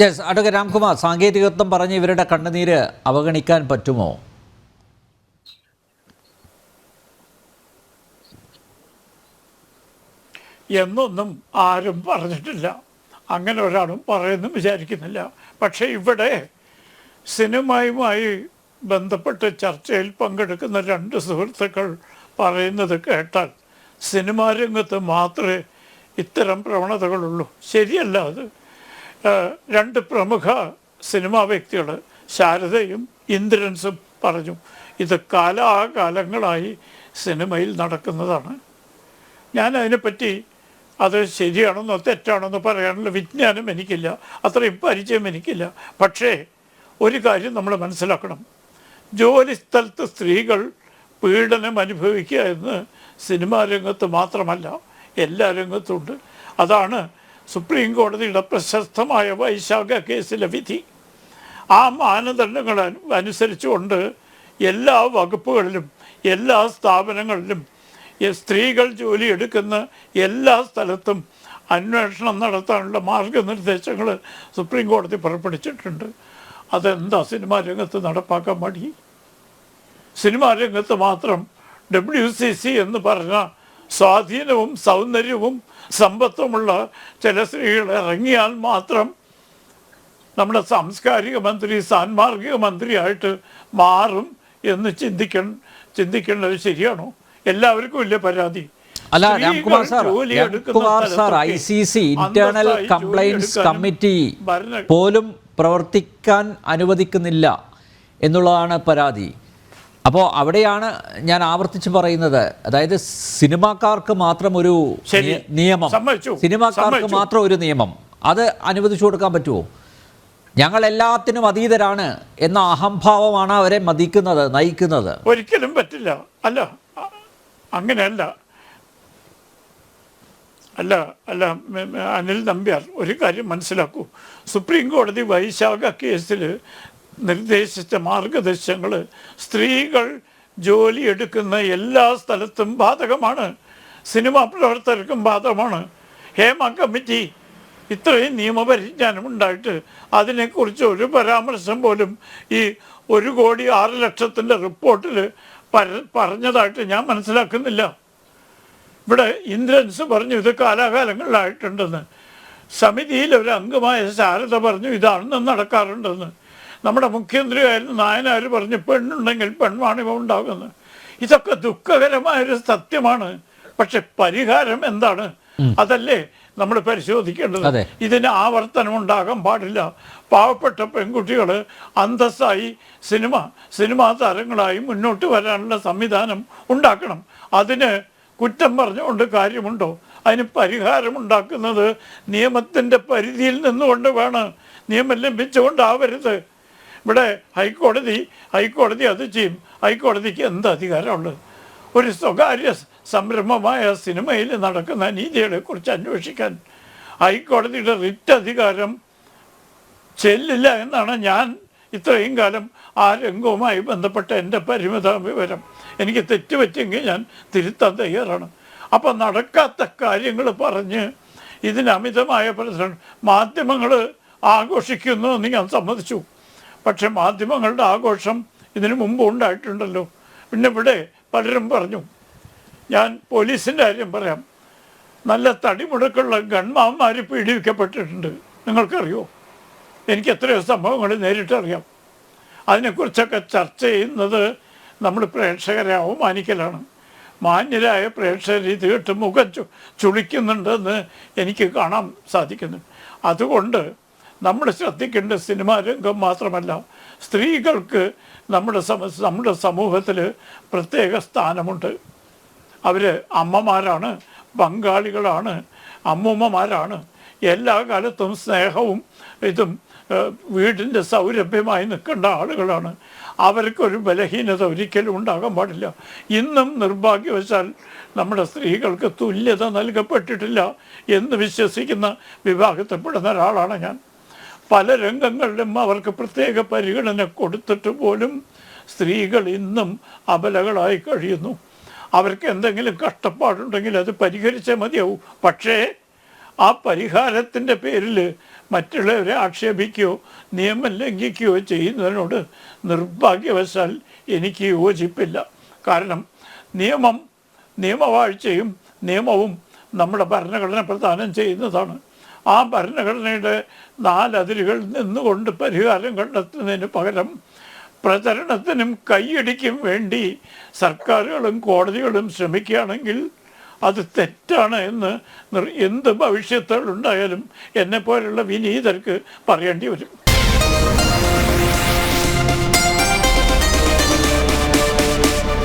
Yes, advocate Ramkumar, സാങ്കേതികത്വം പറഞ്ഞ് ഇവരുടെ കണ്ണുനീര് അവഗണിക്കാൻ പറ്റുമോ? എന്നൊന്നും ആരും പറഞ്ഞിട്ടില്ല, അങ്ങനെ ഒരാളും പറയുന്നു വിചാരിക്കുന്നില്ല. പക്ഷേ ഇവിടെ സിനിമയുമായി ബന്ധപ്പെട്ട് ചർച്ചയിൽ പങ്കെടുക്കുന്ന രണ്ട് സുഹൃത്തുക്കൾ പറയുന്നത് കേട്ടാൽ സിനിമാ രംഗത്ത് മാത്രമേ ഇത്തരം പ്രവണതകളുള്ളൂ. ശരിയല്ല അത്. രണ്ട് പ്രമുഖ സിനിമാ വ്യക്തികൾ ശാരദയും ഇന്ദ്രൻസും പറഞ്ഞു ഇത് കാലാകാലങ്ങളായി സിനിമയിൽ നടക്കുന്നതാണ്. ഞാൻ അതിനെപ്പറ്റി അത് ശരിയാണെന്നോ തെറ്റാണെന്നോ പറയാനുള്ള വിജ്ഞാനം എനിക്കില്ല, അത്രയും പരിചയം എനിക്കില്ല. പക്ഷേ ഒരു കാര്യം നമ്മൾ മനസ്സിലാക്കണം, ജോലി സ്ഥലത്ത് സ്ത്രീകൾ പീഡനം അനുഭവിക്കുക എന്ന് സിനിമാ രംഗത്ത് മാത്രമല്ല എല്ലാ രംഗത്തുണ്ട്. അതാണ് സുപ്രീം കോടതിയുടെ പ്രശസ്തമായ വൈശാഖ കേസിലെ വിധി. ആ മാനദണ്ഡങ്ങൾ അനുസരിച്ചുകൊണ്ട് എല്ലാ വകുപ്പുകളിലും എല്ലാ സ്ഥാപനങ്ങളിലും സ്ത്രീകൾ ജോലി എടുക്കുന്ന എല്ലാ സ്ഥലത്തും അന്വേഷണം നടത്താനുള്ള മാർഗനിർദ്ദേശങ്ങൾ സുപ്രീം കോടതി പുറപ്പെടുവിച്ചിട്ടുണ്ട്. അതെന്താ സിനിമാ രംഗത്ത് നടപ്പാക്കാൻ മടി? സിനിമാ രംഗത്ത് മാത്രം WCC എന്ന് പറഞ്ഞ സ്വാധീനവും സൗന്ദര്യവും സമ്പത്തുമുള്ള ചില സ്ത്രീകൾ ഇറങ്ങിയാൽ മാത്രം നമ്മുടെ സാംസ്കാരിക മന്ത്രി സാൻമാർഗിക മന്ത്രിയായിട്ട് മാറും എന്ന് ചിന്തിക്കേണ്ടത് ശരിയാണോ? എല്ലാവർക്കും ഇല്ല പരാതി. അല്ല Ramkumar sir, ICC internal compliance committee പോലും പ്രവർത്തിക്കാൻ അനുവദിക്കുന്നില്ല എന്നുള്ളതാണ് പരാതി. അപ്പോൾ അവിടെയാണ് ഞാൻ ആവർത്തിച്ച് പറയുന്നത്, അതായത് സിനിമാക്കാർക്ക് മാത്രം ഒരു നിയമം, സിനിമാക്കാർക്ക് മാത്രം ഒരു നിയമം അത് അനുവദിച്ചു കൊടുക്കാൻ പറ്റുമോ? ഞങ്ങൾ എല്ലാത്തിനും അതീതരാണ് എന്ന അഹംഭാവമാണ് അവരെ നയിക്കുന്നത്. ഒരിക്കലും പറ്റില്ല. അല്ല, അങ്ങനെയല്ല. അല്ല അനിൽ നമ്പ്യാർ, ഒരു കാര്യം മനസ്സിലാക്കൂ. സുപ്രീം കോടതി വൈശാഖ കേസിൽ നിർദ്ദേശിച്ച മാർഗദർശനങ്ങൾ സ്ത്രീകൾ ജോലി എടുക്കുന്ന എല്ലാ സ്ഥലത്തും ബാധകമാണ്, സിനിമാ പ്രവർത്തകർക്കും ബാധകമാണ്. ഹേമ കമ്മിറ്റി ഇത്രയും നിയമപരിജ്ഞാനം ഉണ്ടായിട്ട് അതിനെക്കുറിച്ച് ഒരു പരാമർശം പോലും ഈ 1,06,00,000 റിപ്പോർട്ടിൽ പറഞ്ഞതായിട്ട് ഞാൻ മനസ്സിലാക്കുന്നില്ല. ഇവിടെ ഇന്ദ്രൻസ് പറഞ്ഞു ഇത് കാലാകാലങ്ങളിലായിട്ടുണ്ടെന്ന്. സമിതിയിൽ ഒരു അംഗമായ ശാരദ പറഞ്ഞു ഇതാണെന്ന് നടക്കാറുണ്ടെന്ന്. നമ്മുടെ മുഖ്യമന്ത്രിയായിരുന്നു നായനാർ പറഞ്ഞു പെണ്ണുണ്ടെങ്കിൽ പെൺവാണിഭം ഉണ്ടാകുമെന്ന്. ഇതൊക്കെ ദുഃഖകരമായൊരു സത്യമാണ്. പക്ഷെ പരിഹാരം എന്താണ്? അതല്ലേ നമ്മൾ പരിശോധിക്കേണ്ടത്. ഇതിന് ആവർത്തനം ഉണ്ടാകാൻ പാടില്ല. പാവപ്പെട്ട പെൺകുട്ടികൾ അന്തസ്സായി സിനിമാ താരങ്ങളായി മുന്നോട്ട് വരാനുള്ള സംവിധാനം ഉണ്ടാക്കണം. അതിന് കുറ്റം പറഞ്ഞുകൊണ്ട് കാര്യമുണ്ടോ? അതിന് പരിഹാരമുണ്ടാക്കുന്നത് നിയമത്തിൻ്റെ പരിധിയിൽ നിന്നുകൊണ്ട് വേണം, നിയമം ലംഘിച്ചുകൊണ്ടാവരുത്. ഇവിടെ ഹൈക്കോടതി അത് ചെയ്യും. ഹൈക്കോടതിക്ക് എന്ത് അധികാരമുള്ളത്? ഒരു സ്വകാര്യ സംരംഭമായ സിനിമയിൽ നടക്കുന്ന അനീതികളെ കുറിച്ച് അന്വേഷിക്കാൻ ഹൈക്കോടതിയുടെ റിറ്റ് അധികാരം ചെല്ലില്ല എന്നാണ് ഞാൻ ഇത്രയും കാലം ആ രംഗവുമായി ബന്ധപ്പെട്ട എൻ്റെ പരിമിത വിവരം. എനിക്ക് തെറ്റുപറ്റിയെങ്കിൽ ഞാൻ തിരുത്താൻ തയ്യാറാണ്. അപ്പം നടക്കാത്ത കാര്യങ്ങൾ പറഞ്ഞ് ഇതിന് അമിതമായ പ്രശ്നം മാധ്യമങ്ങൾ ആഘോഷിക്കുന്നു എന്ന് ഞാൻ സമ്മതിച്ചു. പക്ഷെ മാധ്യമങ്ങളുടെ ആഘോഷം ഇതിനു മുമ്പ് ഉണ്ടായിട്ടുണ്ടല്ലോ. പിന്നെ ഇവിടെ പലരും പറഞ്ഞു, ഞാൻ പോലീസിൻ്റെ കാര്യം പറയാം, നല്ല തടിമുടക്കുള്ള ഗൺമാന്മാർ പീഡിപ്പിക്കപ്പെട്ടിട്ടുണ്ട്. നിങ്ങൾക്കറിയോ? എനിക്ക് എത്രയോ സംഭവങ്ങൾ നേരിട്ടറിയാം. അതിനെക്കുറിച്ചൊക്കെ ചർച്ച ചെയ്യുന്നത് നമ്മൾ പ്രേക്ഷകരെ അവമാനിക്കലാണ്. മാന്യരായ പ്രേക്ഷകർ ഇത് കേട്ട് മുഖം ചുളിക്കുന്നുണ്ടെന്ന് എനിക്ക് കാണാൻ സാധിക്കുന്നുണ്ട്. അതുകൊണ്ട് നമ്മൾ ശ്രദ്ധിക്കേണ്ട സിനിമാ രംഗം മാത്രമല്ല, സ്ത്രീകൾക്ക് നമ്മുടെ സമൂഹത്തിൽ പ്രത്യേക സ്ഥാനമുണ്ട്. അവർ അമ്മമാരാണ്, പങ്കാളികളാണ്, അമ്മൂമ്മമാരാണ്. എല്ലാ കാലത്തും സ്നേഹവും ഇതും വീടിൻ്റെ സൗരഭ്യമായി നിൽക്കേണ്ട ആളുകളാണ്. അവർക്കൊരു ബലഹീനത ഒരിക്കലും ഉണ്ടാകാൻ പാടില്ല. ഇന്നും നിർഭാഗ്യവശാൽ നമ്മുടെ സ്ത്രീകൾക്ക് തുല്യത നൽകപ്പെട്ടിട്ടില്ല എന്ന് വിശ്വസിക്കുന്ന വിഭാഗത്തിൽപ്പെടുന്ന ഒരാളാണ് ഞാൻ. പല രംഗങ്ങളിലും അവർക്ക് പ്രത്യേക പരിഗണന കൊടുത്തിട്ട് പോലും സ്ത്രീകൾ ഇന്നും അബലകളായി കഴിയുന്നു. അവർക്ക് എന്തെങ്കിലും കഷ്ടപ്പാടുണ്ടെങ്കിൽ അത് പരിഹരിച്ചേ മതിയാവും. പക്ഷേ ആ പരിഹാരത്തിൻ്റെ പേരിൽ മറ്റുള്ളവരെ ആക്ഷേപിക്കുകയോ നിയമം ലംഘിക്കുകയോ ചെയ്യുന്നതിനോട് നിർഭാഗ്യവശാൽ എനിക്ക് യോജിപ്പില്ല. കാരണം നിയമവാഴ്ചയും നിയമവും നമ്മുടെ ഭരണഘടന പ്രദാനം ചെയ്യുന്നതാണ്. ആ ഭരണഘടനയുടെ 4 അതിരുകളിൽ നിന്നുകൊണ്ട് പരിഹാരം കണ്ടെത്തുന്നതിന് പകരം പ്രചരണത്തിനും കൈയടിക്കും വേണ്ടി സർക്കാരുകളും കോടതികളും ശ്രമിക്കുകയാണെങ്കിൽ അത് തെറ്റാണ് എന്ന് എന്ത് ഭവിഷ്യത്തുകളുണ്ടായാലും എന്നെപ്പോലുള്ള വിനീതർക്ക് പറയേണ്ടി വരും.